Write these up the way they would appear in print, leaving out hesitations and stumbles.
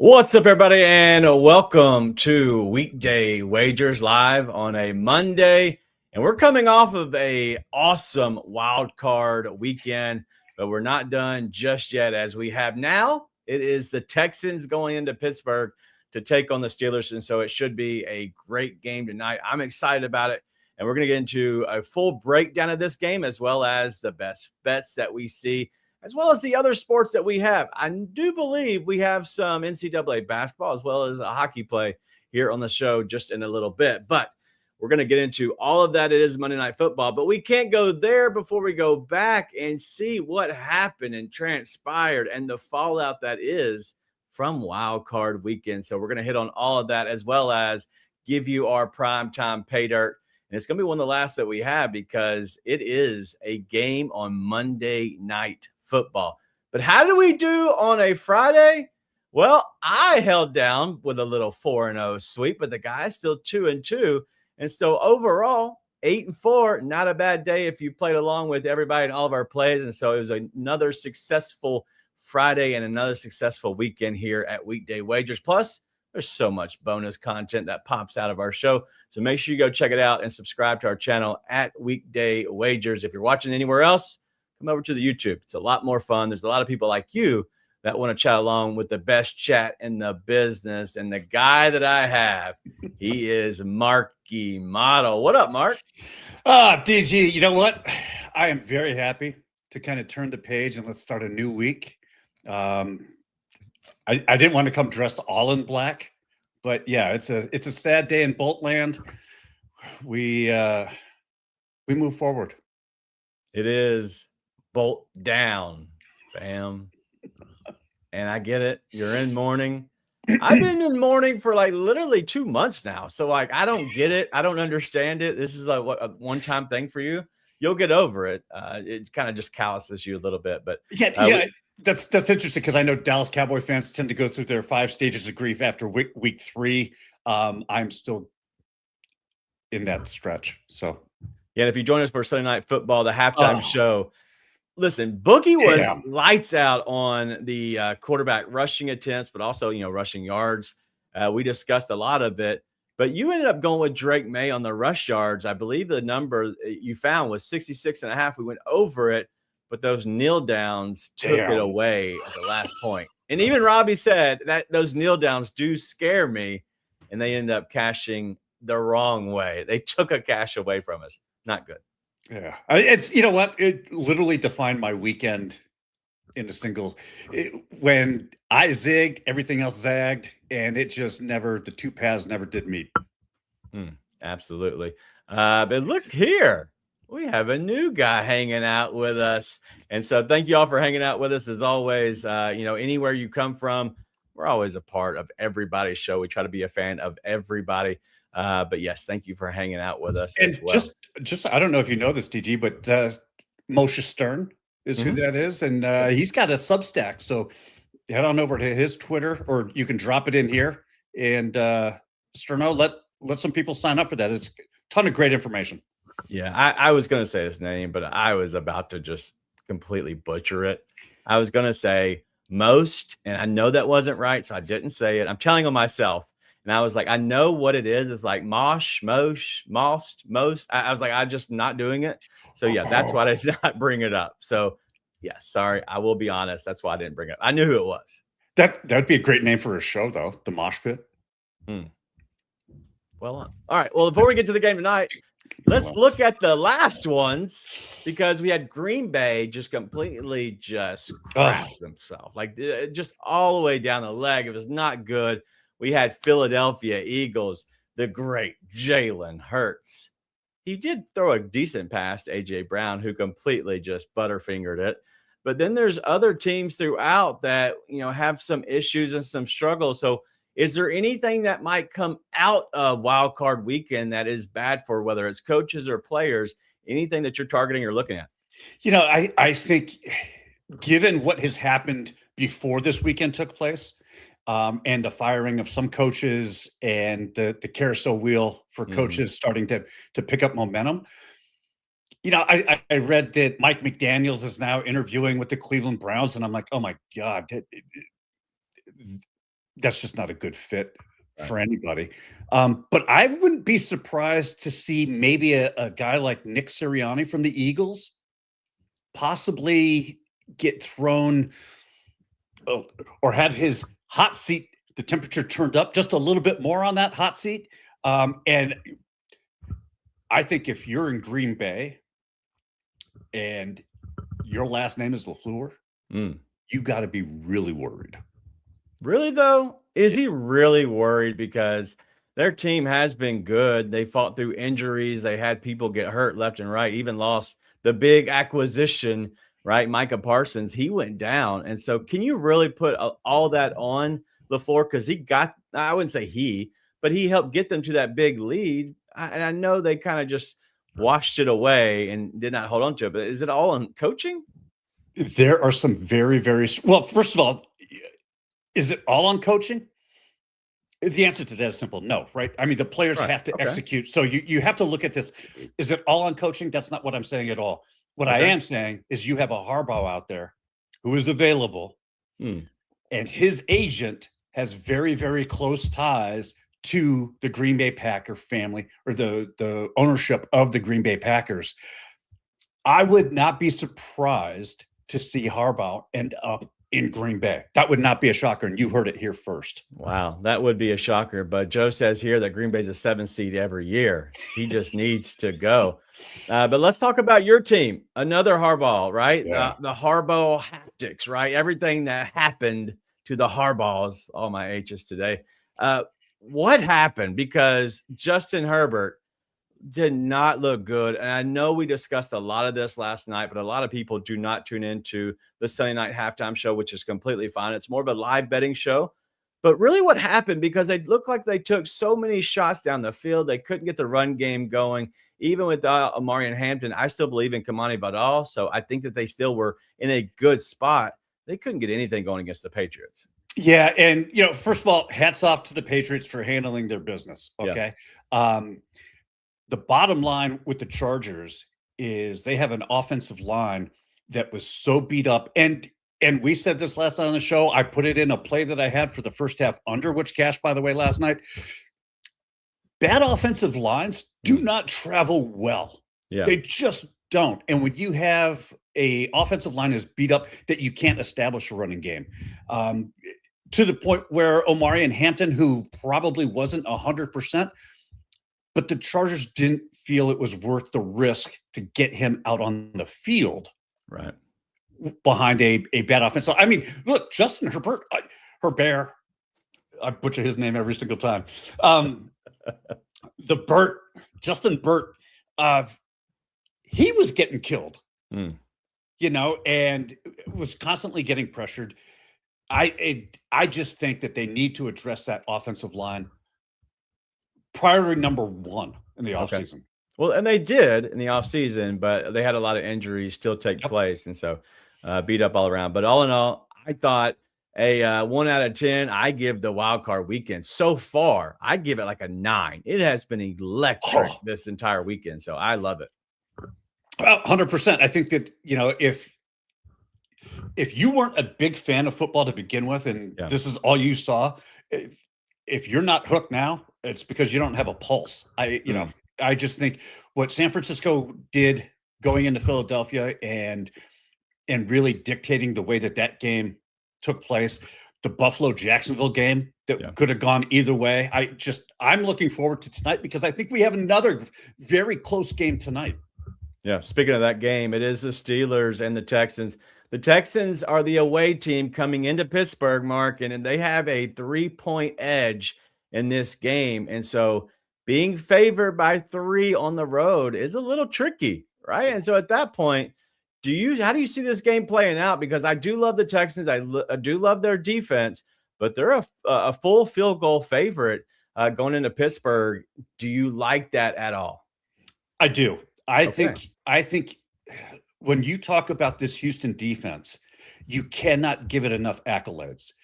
What's up, everybody, and welcome to Weekday Wagers live on a Monday. And we're coming off of a awesome wild card weekend, but we're not done just yet. As we have now, it is the Texans going into Pittsburgh to take on the Steelers, and so it should be a great game tonight. I'm excited about it, and we're going to get into a full breakdown of this game as well as the best bets that we see, as well as the other sports that we have. I do believe we have some NCAA basketball as well as a hockey play here on the show just in a little bit. But we're going to get into all of that. It is Monday Night Football, but we can't go there before we go back and see what happened and transpired and the fallout that is from Wild Card Weekend. So we're going to hit on all of that as well as give you our primetime pay dirt. And it's going to be one of the last that we have because it is a game on Monday Night Football. But how do we do on a Friday? Well, I held down with a little 4-0 sweep, but the guy's still 2-2. And so overall, 8-4, not a bad day if you played along with everybody in all of our plays. And so it was another successful Friday and another successful weekend here at Weekday Wagers. Plus, there's so much bonus content that pops out of our show. So make sure you go check it out and subscribe to our channel at Weekday Wagers. If you're watching anywhere else, come over to the YouTube. It's a lot more fun. There's a lot of people like you that want to chat along with the best chat in the business. And the guy that I have, he is Marky Model. What up, Mark? DG, you know what? I am very happy to kind of turn the page and let's start a new week. I didn't want to come dressed all in black, but yeah, it's a sad day in Boltland. We move forward. It is bolt down, bam. And I get it. You're in mourning. I've been in mourning for like literally 2 months now. So like, I don't get it. I don't understand it. This is like what a one-time thing for you. You'll get over it. It kind of just calluses you a little bit, but that's interesting because I know Dallas Cowboy fans tend to go through their 5 stages of grief after week 3. I'm still in that stretch. So yeah, and if you join us for Sunday Night Football, the halftime show, listen, Boogie was lights out on the quarterback rushing attempts, but also, rushing yards. We discussed a lot of it, but you ended up going with Drake May on the rush yards. I believe the number you found was 66.5. We went over it, but those kneel downs took it away at the last point. And even Robbie said that those kneel downs do scare me, and they ended up cashing the wrong way. They took a cash away from us. Not good. Yeah, it's, you know what? It literally defined my weekend in a single. When I zigged, everything else zagged, and it just the 2 paths never did meet. Absolutely. But look here, we have a new guy hanging out with us. And so thank you all for hanging out with us as always. Anywhere you come from, we're always a part of everybody's show. We try to be a fan of everybody. But yes, thank you for hanging out with us as well. Just I don't know if you know this, DG, but Moshe Stern is who that is, and he's got a Substack. So head on over to his Twitter, or you can drop it in here. And Sterno, let some people sign up for that. It's a ton of great information. Yeah, I was going to say his name, but I was about to just completely butcher it. I was going to say Most, and I know that wasn't right, so I didn't say it. I'm telling on myself. And I was like, I know what it is. It's like most. I was like, I'm just not doing it. So yeah, that's why I did not bring it up. So yeah, sorry. I will be honest. That's why I didn't bring it up. I knew who it was. That'd be a great name for a show, though. The Mosh Pit. Well, all right. Well, before we get to the game tonight, let's look at the last ones because we had Green Bay just completely crap themselves, like just all the way down the leg. It was not good. We had Philadelphia Eagles, the great Jalen Hurts. He did throw a decent pass to A.J. Brown, who completely just butterfingered it. But then there's other teams throughout that, have some issues and some struggles. So is there anything that might come out of Wild Card Weekend that is bad for whether it's coaches or players, anything that you're targeting or looking at? I think given what has happened before this weekend took place, and the firing of some coaches and the carousel wheel for coaches starting to pick up momentum. I read that Mike McDaniels is now interviewing with the Cleveland Browns, and I'm like, oh my God, that's just not a good fit for anybody. But I wouldn't be surprised to see maybe a guy like Nick Sirianni from the Eagles possibly get thrown or have his hot seat, the temperature turned up just a little bit more on that hot seat. And I think if you're in Green Bay and your last name is LaFleur, you got to be really worried. Really, though? Is he really worried? Because their team has been good. They fought through injuries. They had people get hurt left and right, even lost the big acquisition, right? Micah Parsons, he went down. And so can you really put all that on LaFleur? Because he got, I wouldn't say but he helped get them to that big lead. And I know they kind of just washed it away and did not hold on to it. But is it all on coaching? There are some very, very well. First of all, is it all on coaching? The answer to that is simple: no. Right? I mean, the players have to execute. So you have to look at this. Is it all on coaching? That's not what I'm saying at all. What I am saying is you have a Harbaugh out there who is available, and his agent has very, very close ties to the Green Bay Packer family or the ownership of the Green Bay Packers. I would not be surprised to see Harbaugh end up in Green Bay. That would not be a shocker, and you heard it here first. Wow, that would be a shocker. But Joe says here that Green Bay's a 7th seed every year. He just needs to go. But let's talk about your team. Another Harbaugh, right? Yeah. The Harbaugh haptics, right? Everything that happened to the Harbaughs, all my H's today. What happened? Because Justin Herbert did not look good. And I know we discussed a lot of this last night, but a lot of people do not tune into the Sunday night halftime show, which is completely fine. It's more of a live betting show. But really what happened, because they looked like they took so many shots down the field, they couldn't get the run game going. Even with Amari and Hampton, I still believe in Kamani Vidal. So I think that they still were in a good spot. They couldn't get anything going against the Patriots. Yeah. And, first of all, hats off to the Patriots for handling their business. Okay. Yeah. The bottom line with the Chargers is they have an offensive line that was so beat up. And we said this last night on the show. I put it in a play that I had for the first half under, which cashed, by the way, last night. Bad offensive lines do not travel well. Yeah. They just don't. And when you have a offensive line is beat up that you can't establish a running game, to the point where Omari and Hampton, who probably wasn't 100%, but the Chargers didn't feel it was worth the risk to get him out on the field, right, behind a bad offense. So, I mean, look, Justin Herbert, Herbert, I butcher his name every single time. Justin Burt, he was getting killed, and was constantly getting pressured. I just think that they need to address that offensive line. Priority number one in the offseason. Okay. Well, and they did in the offseason, but they had a lot of injuries still take place. And so beat up all around. But all in all, I thought a 1 out of 10, I give the wild card weekend. So far, I give it like a 9. It has been electric this entire weekend. So I love it. 100%. I think that, if you weren't a big fan of football to begin with, and this is all you saw, if you're not hooked now, it's because you don't have a pulse. I just think what San Francisco did going into Philadelphia and really dictating the way that game took place, the Buffalo-Jacksonville game that could have gone either way. I'm looking forward to tonight because I think we have another very close game tonight. Yeah. Speaking of that game, it is the Steelers and the Texans. The Texans are the away team coming into Pittsburgh, Mark, and they have a 3-point edge in this game. And so being favored by 3 on the road is a little tricky, right? And so at that point, how do you see this game playing out? Because I do love the Texans. I do love their defense, but they're a full field goal favorite going into Pittsburgh. Do you like that at all? I do. I think when you talk about this Houston defense, you cannot give it enough accolades.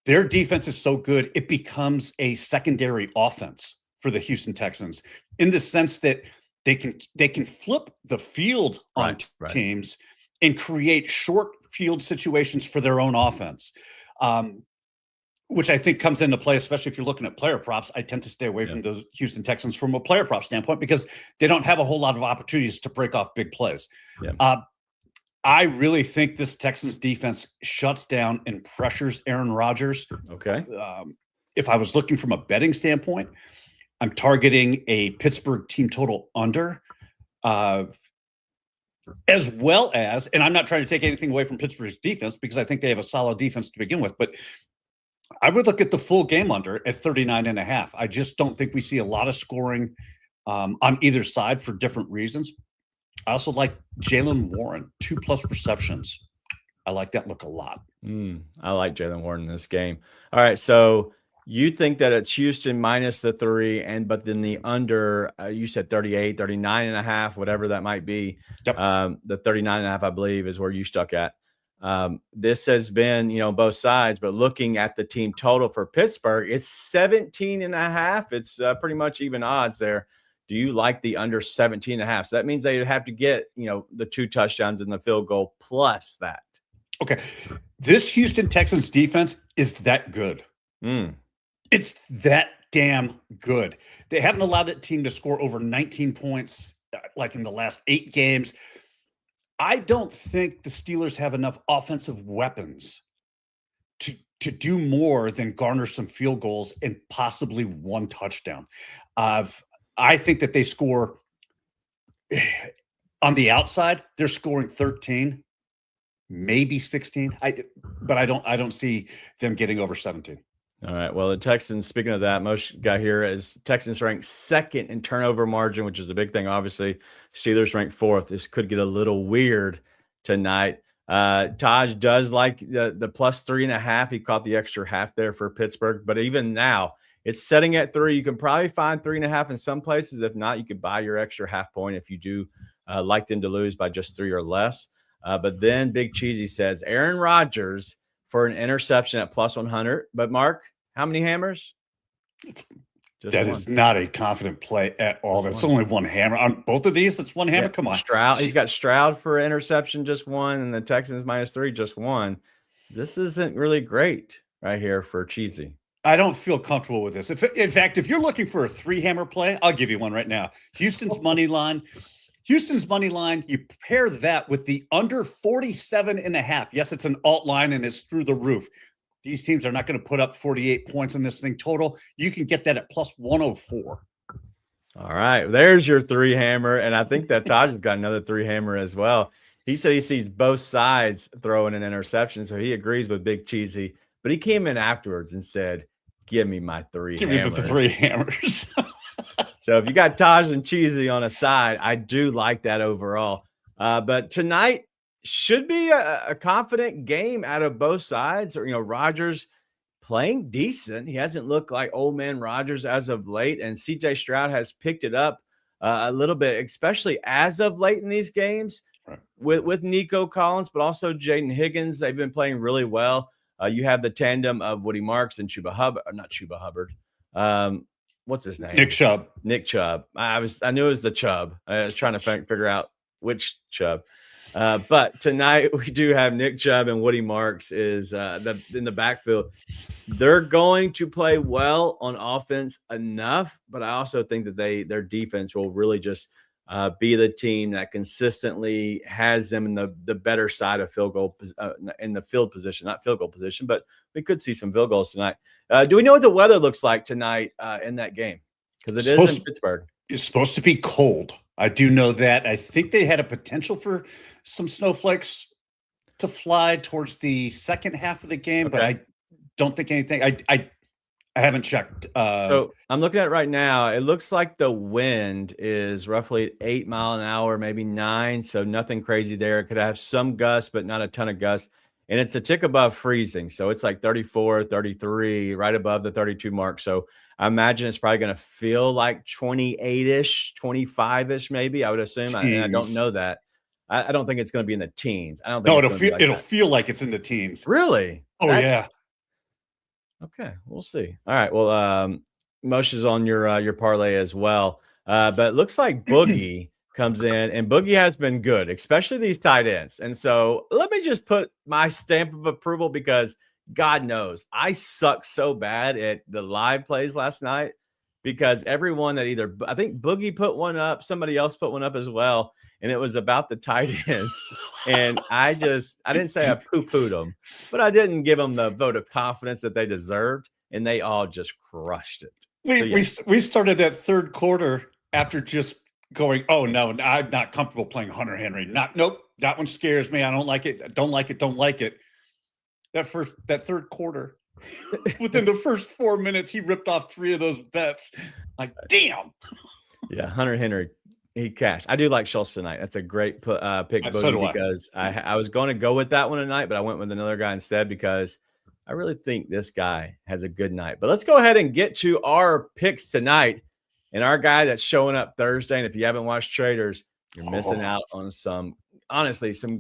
Their defense is so good, it becomes a secondary offense for the Houston Texans in the sense that they can flip the field on teams and create short field situations for their own offense. which I think comes into play, especially if you're looking at player props. I tend to stay away from the Houston Texans from a player prop standpoint because they don't have a whole lot of opportunities to break off big plays. Yeah. I really think this Texans defense shuts down and pressures Aaron Rodgers. Okay. If I was looking from a betting standpoint, I'm targeting a Pittsburgh team total under, as well as, and I'm not trying to take anything away from Pittsburgh's defense because I think they have a solid defense to begin with, but I would look at the full game under at 39.5. I just don't think we see a lot of scoring on either side for different reasons. I also like Jaylen Warren, 2+ receptions. I like that look a lot. I like Jaylen Warren in this game. All right, so you think that it's Houston minus the 3, but then the under, you said 38, 39.5, whatever that might be. Yep. The 39.5, I believe, is where you stuck at. This has been, both sides, but looking at the team total for Pittsburgh, it's 17.5. It's pretty much even odds there. Do you like the under 17.5? So that means they'd have to get, the 2 touchdowns and the field goal plus that. Okay. This Houston Texans defense is that good. It's that damn good. They haven't allowed that team to score over 19 points like in the last 8 games. I don't think the Steelers have enough offensive weapons to do more than garner some field goals and possibly 1 touchdown. I think that they score on the outside. They're scoring 13, maybe 16. But I don't see them getting over 17. All right. Well, the Texans, speaking of that, most guy here is Texans ranked 2nd in turnover margin, which is a big thing. Obviously, Steelers ranked 4th. This could get a little weird tonight. Taj does like the plus 3.5. He caught the extra half there for Pittsburgh. But even now, it's setting at 3. You can probably find 3.5 in some places. If not, you could buy your extra half point if you do like them to lose by just 3 or less. But then Big Cheesy says Aaron Rodgers for an interception at plus 100. But Mark, how many hammers? That is not a confident play at all. That's only 1 hammer on both of these. That's 1 hammer. Yeah. Come on, Stroud. He's got Stroud for interception, just 1, and the Texans minus 3, just 1. This isn't really great right here for Cheesy. I don't feel comfortable with this. In fact, if you're looking for a 3 hammer play, I'll give you one right now. Houston's money line. You pair that with the under 47.5. Yes, it's an alt line and it's through the roof. These teams are not going to put up 48 points on this thing total. You can get that at plus 104. All right. There's your 3 hammer. And I think that Taj has got another 3 hammer as well. He said he sees both sides throwing an interception, so he agrees with Big Cheesy. But he came in afterwards and said, give me my 3 Give hammers. me the 3 hammers. So if you got Taj and Cheesy on a side, I do like that overall. But tonight should be a confident game out of both sides. Or, Rodgers playing decent. He hasn't looked like old man Rodgers as of late. And CJ Stroud has picked it up a little bit, especially as of late in these games with Nico Collins, but also Jaden Higgins. They've been playing really well. You have the tandem of Woody Marks and Chuba Hubbard. Not Chuba Hubbard. What's his name? Nick Chubb. Nick Chubb. I knew it was the Chubb. I was trying to figure out which Chubb. But tonight we do have Nick Chubb and Woody Marks is in the backfield. They're going to play well on offense enough, but I also think that their defense will really just be the team that consistently has them in the better side of field goal in the field position, not field goal position, but we could see some field goals tonight. Do we know what the weather looks like tonight in that game? Because it is in Pittsburgh. It's supposed to be cold. I do know that. I think they had a potential for some snowflakes to fly towards the second half of the game, but I don't think anything. I haven't checked. So I'm looking at it right now. It looks like the wind is roughly 8 miles an hour, maybe 9. So nothing crazy there. It could have some gusts, but not a ton of gusts. And it's a tick above freezing. So it's like 34, 33, right above the 32 mark. So I imagine it's probably going to feel like 28-ish, 25-ish, maybe, I would assume. I don't know that. I don't think it's going to be in the teens. I don't think it'll feel like it's in the teens. Really? Yeah. Okay, we'll see. All right. Well, Moshe's on your parlay as well. But it looks like Boogie comes in, and Boogie has been good, especially these tight ends. And so let me just put my stamp of approval because God knows I suck so bad at the live plays last night because everyone that either, I think Boogie put one up, somebody else put one up as well. And it was about the tight ends. And I didn't say I poo-pooed them, but I didn't give them the vote of confidence that they deserved. And they all just crushed it. We started that third quarter after just going, oh no, I'm not comfortable playing Hunter Henry. Nope, that one scares me. I don't like it. Don't like it. That third quarter, within the first 4 minutes, he ripped off 3 of those bets. Like, damn. Yeah, Hunter Henry, he cashed. I do like Schultz tonight. That's a great pick, Boogie, because I was going to go with that one tonight, but I went with another guy instead because I really think this guy has a good night. But let's go ahead and get to our picks tonight. And our guy that's showing up Thursday, and if you haven't watched Traders, you're missing out on some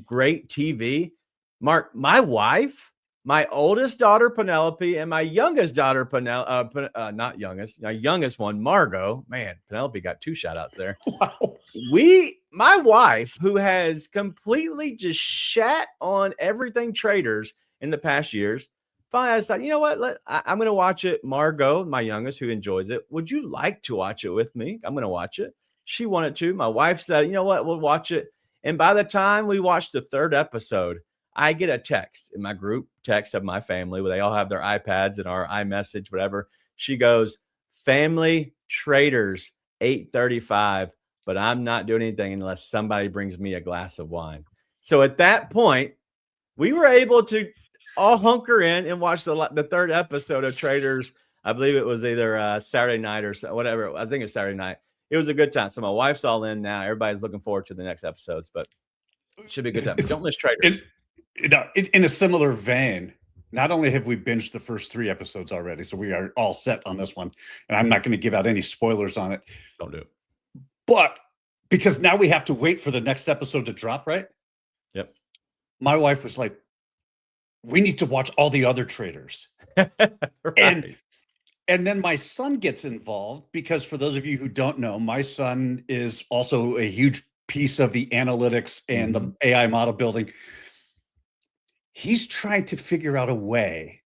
great TV. Mark, my wife, my oldest daughter, Penelope, and my youngest daughter, my youngest one, Margot. Man, Penelope got 2 shout outs there. Wow. My wife, who has completely just shat on everything Traders in the past years, finally I decided, you know what? I'm going to watch it. Margot, my youngest, who enjoys it. Would you like to watch it with me? I'm going to watch it. She wanted to. My wife said, you know what? We'll watch it. And by the time we watched the 3rd episode, I get a text in my group text of my family where they all have their iPads and our iMessage, whatever. She goes, family Traders 8:35, but I'm not doing anything unless somebody brings me a glass of wine. So at that point, we were able to all hunker in and watch the 3rd episode of Traders. I believe it was either Saturday night or whatever. I think it was Saturday night. It was a good time. So my wife's all in now. Everybody's looking forward to the next episodes, but it should be a good time. Don't miss Traders. In a similar vein, not only have we binged the first 3 episodes already, so we are all set on this one, and I'm not going to give out any spoilers on it. Don't do it. But because now we have to wait for the next episode to drop, right? Yep. My wife was like, we need to watch all the other Traders. Right. And then my son gets involved because, for those of you who don't know, my son is also a huge piece of the analytics and the AI model building. He's trying to figure out a way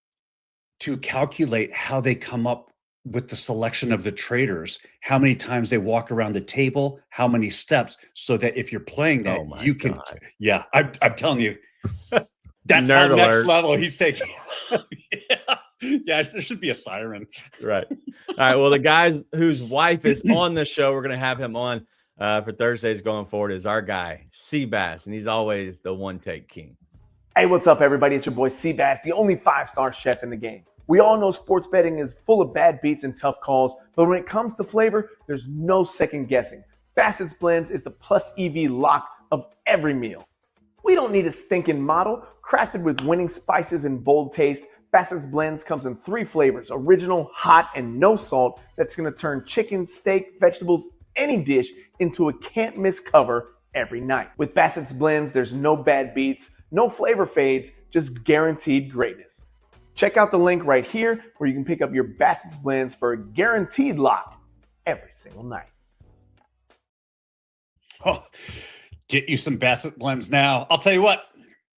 to calculate how they come up with the selection of the traders, how many times they walk around the table, how many steps, so that if you're playing that, you can. God. Yeah, I'm telling you, that's how next level he's taking. Yeah, there should be a siren. Right. All right. Well, the guy whose wife is on the show, we're going to have him on for Thursdays going forward, is our guy, Seabass, and he's always the one-take king. Hey, what's up, everybody? It's your boy Seabass, the only 5-star chef in the game. We all know sports betting is full of bad beats and tough calls, but when it comes to flavor, there's no second guessing. Bassett's Blends is the plus EV lock of every meal. We don't need a stinking model. Crafted with winning spices and bold taste, Bassett's Blends comes in 3 flavors, original, hot, and no salt, that's going to turn chicken, steak, vegetables, any dish into a can't-miss cover every night. With Bassett's Blends, there's no bad beats, no flavor fades, just guaranteed greatness. Check out the link right here where you can pick up your Bassett's Blends for a guaranteed lock every single night. Oh, get you some Bassett Blends now. I'll tell you what.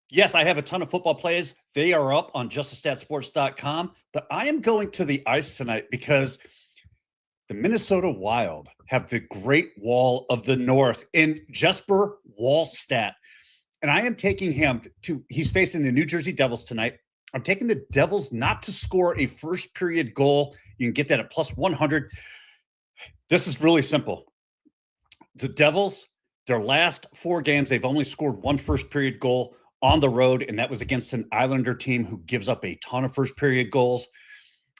Yes, I have a ton of football plays. They are up on justastatsports.com, but I am going to the ice tonight because the Minnesota Wild have the Great Wall of the North in Jesper Wallstat. And I am taking him he's facing the New Jersey Devils tonight. I'm taking the Devils not to score a first period goal. You can get that at plus 100. This is really simple. The Devils, their last 4 games, they've only scored 1 first period goal on the road, and that was against an Islander team who gives up a ton of first period goals.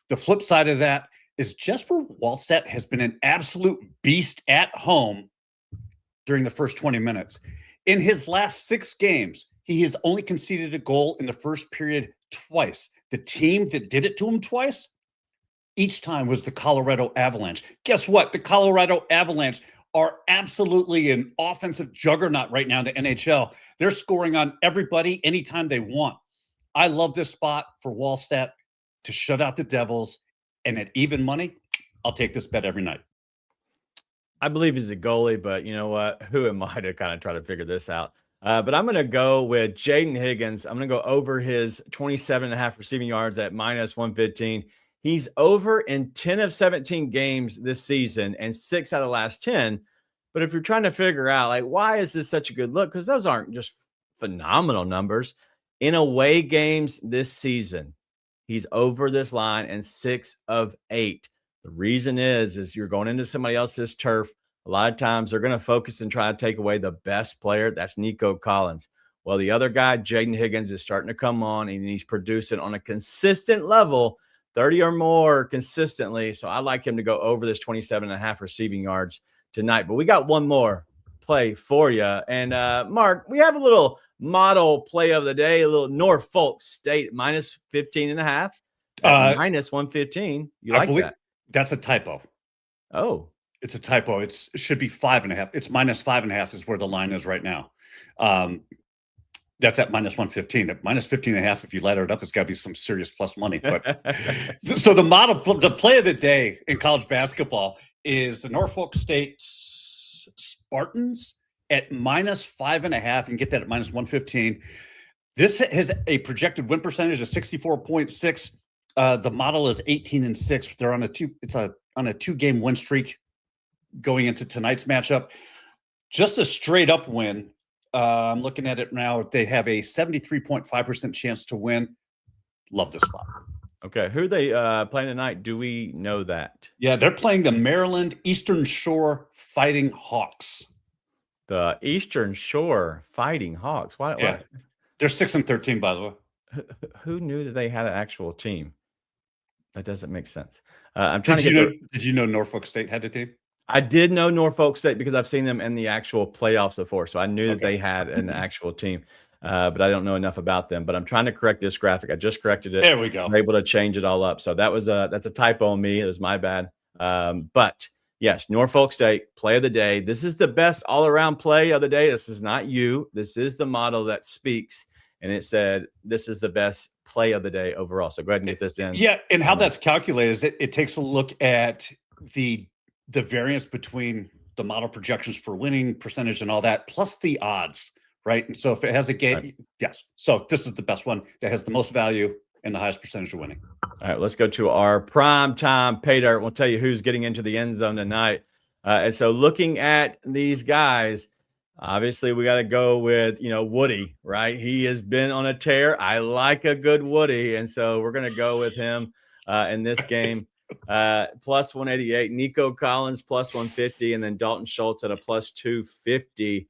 The flip side of that is Jesper Wallstat has been an absolute beast at home during the first 20 minutes. In his last 6 games, he has only conceded a goal in the first period twice. The team that did it to him twice, each time was the Colorado Avalanche. Guess what? The Colorado Avalanche are absolutely an offensive juggernaut right now in the NHL. They're scoring on everybody anytime they want. I love this spot for Wallstat to shut out the Devils. And at even money, I'll take this bet every night. I believe he's a goalie, but you know what? Who am I to kind of try to figure this out? But I'm going to go with Jaden Higgins. I'm going to go over his 27.5 receiving yards at minus 115. He's over in 10 of 17 games this season and 6 out of the last 10. But if you're trying to figure out, like, why is this such a good look? Because those aren't just phenomenal numbers. In away games this season, he's over this line in 6 of 8. The reason is you're going into somebody else's turf. A lot of times they're going to focus and try to take away the best player. That's Nico Collins. Well, the other guy, Jaden Higgins, is starting to come on, and he's producing on a consistent level, 30 or more consistently. So I like him to go over this 27.5 receiving yards tonight. But we got one more play for you. And Mark, we have a little model play of the day, a little Norfolk State minus 15.5 minus 115. You like that? That's a typo. Oh. It's a typo. It should be 5.5. It's minus 5.5 is where the line is right now. That's at minus 115. At minus 15.5, if you ladder it up, it's got to be some serious plus money. But so the play of the day in college basketball is the Norfolk State Spartans at minus 5.5. You can get that at minus 115. This has a projected win percentage of 64.6. The model is 18-6. They're on a 2-game win streak going into tonight's matchup. Just a straight up win. I'm looking at it now. They have a 73.5% chance to win. Love this spot. Okay. Who are they playing tonight? Do we know that? Yeah, they're playing the Maryland Eastern Shore Fighting Hawks. The Eastern Shore Fighting Hawks. Why? They're 6-13, by the way. Who knew that they had an actual team? That doesn't make sense. Did you know Norfolk State had a team? I did know Norfolk State because I've seen them in the actual playoffs before. So I knew that they had an actual team, but I don't know enough about them. But I'm trying to correct this graphic. I just corrected it. There we go. I'm able to change it all up. So that's a typo on me. It was my bad. But yes, Norfolk State play of the day. This is the best all-around play of the day. This is not you. This is the model that speaks. And it said this is the best play of the day overall. So go ahead and get this in. Yeah, and how that's calculated is it takes a look at the variance between the model projections for winning percentage and all that, plus the odds, right? And so if it has a game, right. Yes. So this is the best one that has the most value and the highest percentage of winning. All right, let's go to our prime time pay dirt. We'll tell you who's getting into the end zone tonight. And so looking at these guys, obviously we got to go with, Woody, right? He has been on a tear. I like a good Woody. And so we're going to go with him in this game. Plus 188, Nico Collins plus 150, and then Dalton Schultz at a plus 250.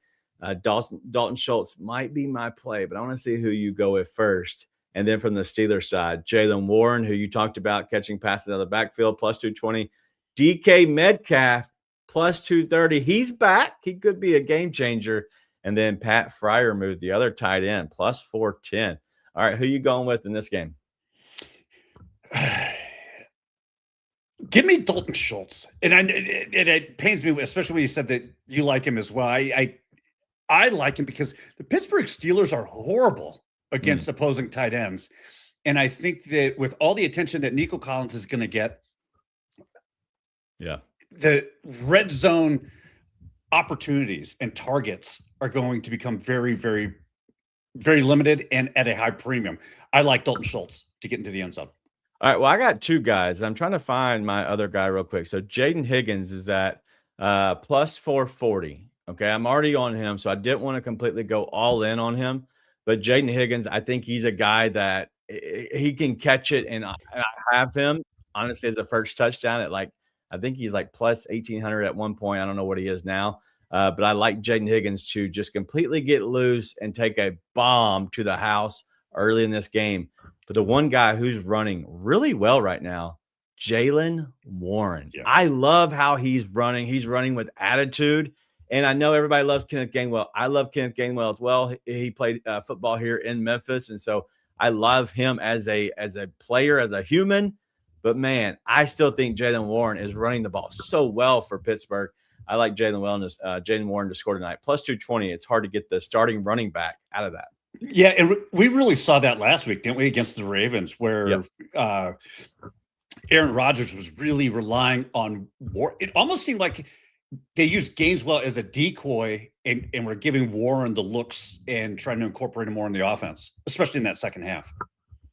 Dalton Schultz might be my play, but I want to see who you go with first. And then from the Steelers side, Jaylen Warren, who you talked about catching passes out of the backfield, plus 220. DK Metcalf plus 230. He's back. He could be a game changer. And then Pat Freiermuth, the other tight end, plus 410. All right, who you going with in this game? Give me Dalton Schultz. And it pains me, especially when you said that you like him as well. I like him because the Pittsburgh Steelers are horrible against opposing tight ends. And I think that with all the attention that Nico Collins is going to get, the red zone opportunities and targets are going to become very, very, very limited and at a high premium. I like Dalton Schultz to get into the end zone. All right, well, I got two guys. I'm trying to find my other guy real quick. So Jaden Higgins is at plus 440. Okay, I'm already on him, so I didn't want to completely go all in on him. But Jaden Higgins, I think he's a guy that he can catch it, and I have him, honestly, as a first touchdown at I think he's plus 1,800 at one point. I don't know what he is now. But I like Jaden Higgins to just completely get loose and take a bomb to the house early in this game. But the one guy who's running really well right now, Jaylen Warren. Yes. I love how he's running. He's running with attitude. And I know everybody loves Kenneth Gainwell. I love Kenneth Gainwell as well. He played football here in Memphis. And so I love him as a player, as a human. But, man, I still think Jaylen Warren is running the ball so well for Pittsburgh. I like Jaylen Warren to score tonight. Plus 220. It's hard to get the starting running back out of that. Yeah, and we really saw that last week, didn't we, against the Ravens, where Aaron Rodgers was really relying on Warren. It almost seemed like they used Gaineswell as a decoy and were giving Warren the looks and trying to incorporate him more in the offense, especially in that second half.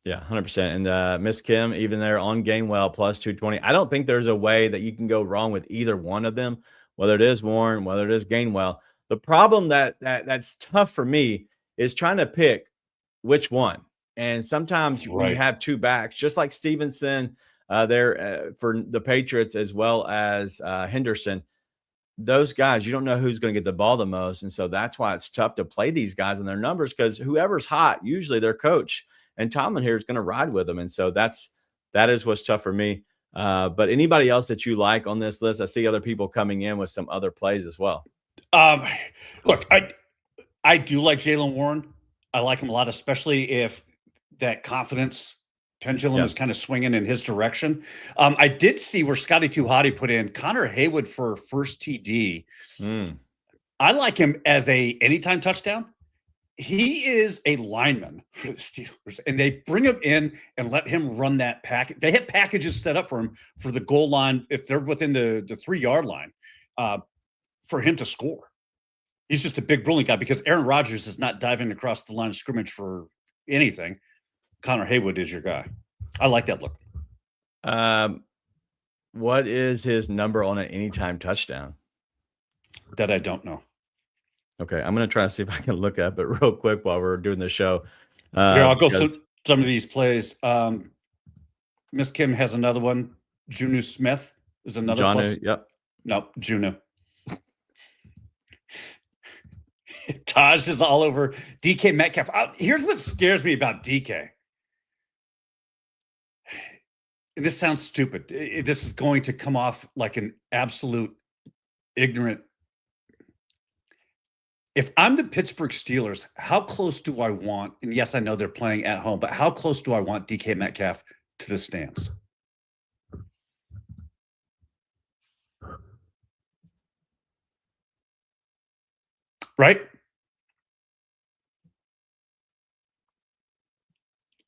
Yeah, 100%. And Miss Kim, even there on Gainwell plus 220. I don't think there's a way that you can go wrong with either one of them, whether it is Warren, whether it is Gainwell. The problem that's tough for me is trying to pick which one. And sometimes when you have two backs, just like Stevenson there for the Patriots as well as Henderson, those guys, you don't know who's going to get the ball the most. And so that's why it's tough to play these guys and their numbers, because whoever's hot, usually their coach and Tomlin here is going to ride with them. And so that is what's tough for me. But anybody else that you like on this list? I see other people coming in with some other plays as well. Look, I do like Jaylen Warren. I like him a lot, especially if that confidence pendulum is kind of swinging in his direction. I did see where Scotty Tuhati put in Connor Haywood for first TD. I like him as a anytime touchdown. He is a lineman for the Steelers, and they bring him in and let him run that package. They have packages set up for him for the goal line if they're within the 3-yard line for him to score. He's just a big, brilliant guy because Aaron Rodgers is not diving across the line of scrimmage for anything. Connor Haywood is your guy. I like that look. What is his number on an anytime touchdown? That I don't know. Okay, I'm going to try to see if I can look up it real quick while we're doing the show. Here, I'll go through some of these plays. Miss Kim has another one. Junu Smith is another plus. Yep. No, Junu. Taj is all over DK Metcalf. Here's what scares me about DK. This sounds stupid. This is going to come off like an absolute ignorant. If I'm the Pittsburgh Steelers, how close do I want, and yes, I know they're playing at home, but how close do I want DK Metcalf to the stands? Right?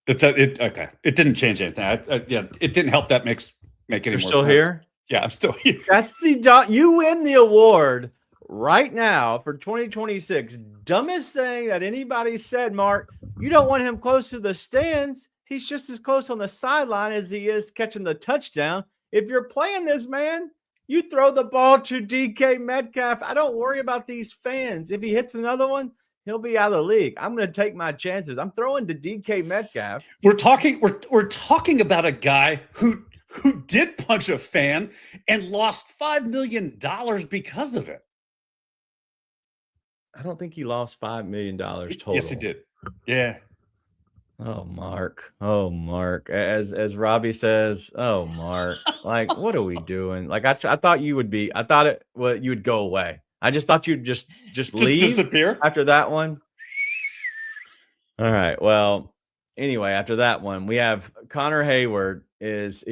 Okay. It didn't change anything. It didn't help that make any more sense. You're still here? Yeah, I'm still here. That's you win the award right now for 2026. Dumbest thing that anybody said, Mark. You don't want him close to the stands. He's just as close on the sideline as he is catching the touchdown. If you're playing this, man, you throw the ball to DK Metcalf. I don't worry about these fans. If he hits another one, he'll be out of the league. I'm going to take my chances. I'm throwing to DK Metcalf. We're talking about a guy who did punch a fan and lost $5 million because of it. I don't think he lost $5 million total. Yes, he did. Yeah. Oh, Mark. As Robbie says, oh, Mark. Like, what are we doing? Like, I thought you would be. I thought you would go away. I just thought you'd just leave, disappear after that one. All right. Well, anyway, after that one, we have Connor Hayward Miss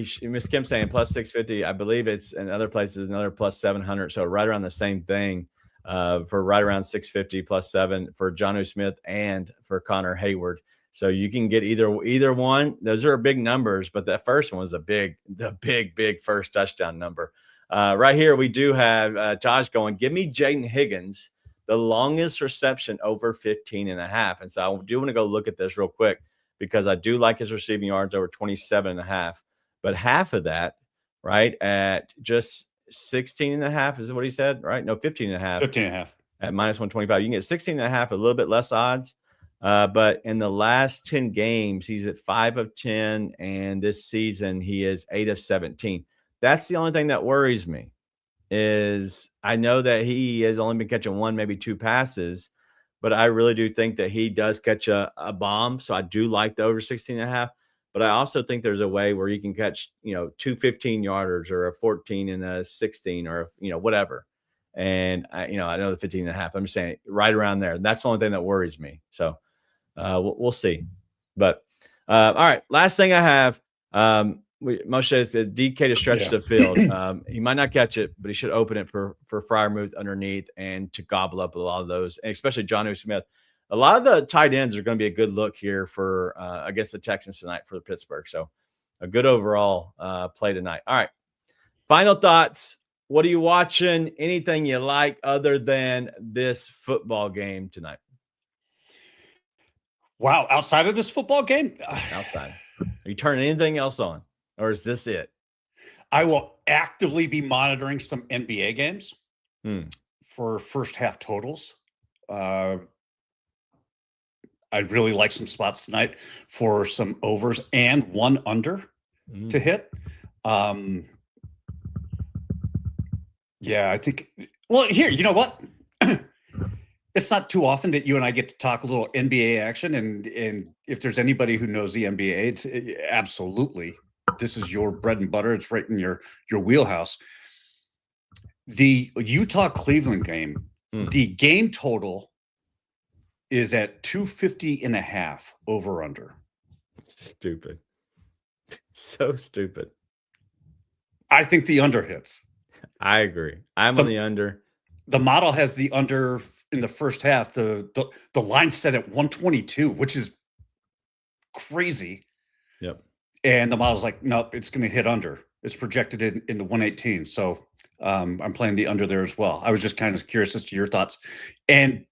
Kim saying plus 650. I believe it's in other places another plus 700. So right around the same thing for right around 650 plus 7 for Jonnu Smith and for Connor Hayward. So you can get either one. Those are big numbers, but that first one was the big first touchdown number. Right here, we do have Josh going, give me Jaden Higgins, the longest reception over 15.5. And so I do want to go look at this real quick because I do like his receiving yards over 27.5. But half of that, right, at just 16.5 is what he said, right? No, 15.5. 15.5. At minus 125. You can get 16.5, a little bit less odds. But in the last 10 games, he's at 5 of 10. And this season, he is 8 of 17. That's the only thing that worries me is I know that he has only been catching 1, maybe 2 passes, but I really do think that he does catch a bomb. So I do like the over 16.5, but I also think there's a way where you can catch, 2 15-yarders or a 14 and a 16 or, whatever. And I know the 15.5, I'm just saying right around there. That's the only thing that worries me. So we'll see. But all right, last thing I have, Moshe says DK to stretch the field. He might not catch it, but he should open it for Freiermuth underneath and to gobble up a lot of those, and especially Jonnu Smith. A lot of the tight ends are going to be a good look here for against the Texans tonight for Pittsburgh. So a good overall play tonight. All right. Final thoughts. what are you watching? Anything you like other than this football game tonight? Wow. Outside of this football game? Outside. Are you turning anything else on? Or is this it? I will actively be monitoring some NBA games for first half totals. I'd really like some spots tonight for some overs and one under to hit. Yeah, I think. Well, here, you know what? It's not too often that you and I get to talk a little NBA action, and if there's anybody who knows the NBA, it's absolutely, this is your bread and butter. It's right in your wheelhouse. The Utah-Cleveland game, the game total is at 250.5 over under. Stupid. So stupid. I think the under hits. I agree. I'm on the under. The model has the under in the first half. The line set at 122, which is crazy. Yep. And the model's like, nope, it's going to hit under. It's projected in the 118. So I'm playing the under there as well. I was just kind of curious as to your thoughts. And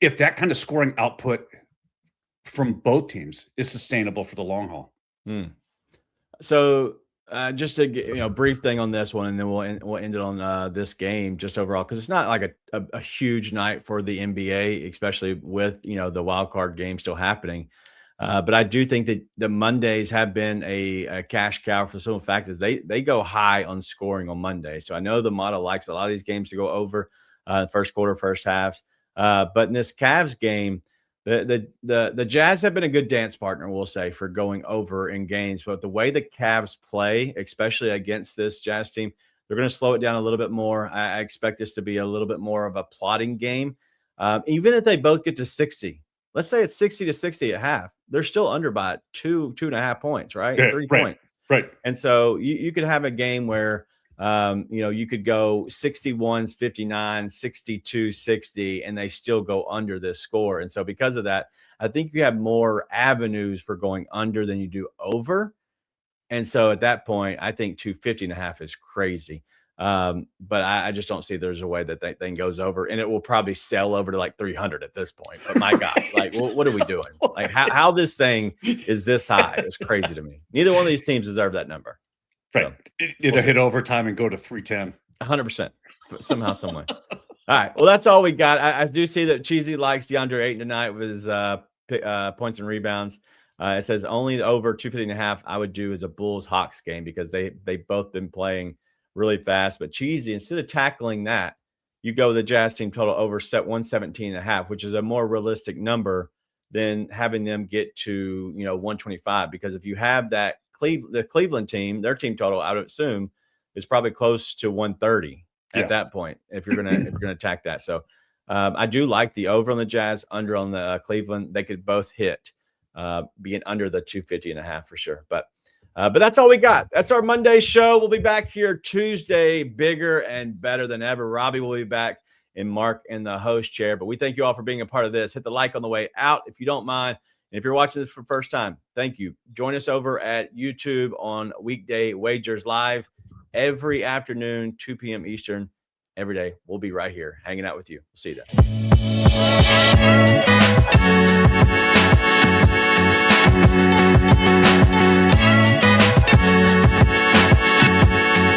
if that kind of scoring output from both teams is sustainable for the long haul. So just a brief thing on this one, and then we'll end it on this game just overall, because it's not like a huge night for the NBA, especially with the wild card game still happening. But I do think that the Mondays have been a cash cow for the simple fact that they go high on scoring on Monday. So I know the model likes a lot of these games to go over first quarter, first halves. But in this Cavs game, the Jazz have been a good dance partner, we'll say, for going over in games. But the way the Cavs play, especially against this Jazz team, they're going to slow it down a little bit more. I expect this to be a little bit more of a plotting game. Even if they both get to 60, let's say it's 60-60 at half, they're still under by 2.5 points, right? Yeah, 3 points. Right. And so you could have a game where you could go 61-59, 62-60, and they still go under this score. And so because of that, I think you have more avenues for going under than you do over. And so at that point, I think 250.5 is crazy. But I just don't see there's a way that that thing goes over, and it will probably sell over to like 300 at this point. But my God, like, what are we doing? Like how this thing is this high is crazy to me. Neither one of these teams deserve that number. Right. So, it'll hit overtime and go to 310. 100%. Somehow, some way. All right. Well, that's all we got. I do see that Cheesy likes DeAndre Ayton tonight with his points and rebounds. It says only over 250.5 I would do as a Bulls-Hawks game because they both been playing really fast. But Cheesy, instead of tackling that, you go with the Jazz team total over set 117.5, which is a more realistic number than having them get to 125. Because if you have that the Cleveland team, their team total, I would assume, is probably close to 130 at that point if you're gonna attack that. So I do like the over on the Jazz, under on the Cleveland. They could both hit being under the 250.5 for sure. But that's all we got. That's our Monday show. We'll be back here Tuesday, bigger and better than ever. Robbie will be back and Mark in the host chair. But we thank you all for being a part of this. Hit the like on the way out if you don't mind. And if you're watching this for the first time, thank you. Join us over at YouTube on Weekday Wagers Live every afternoon, 2 p.m. Eastern, every day. We'll be right here hanging out with you. We'll see you then.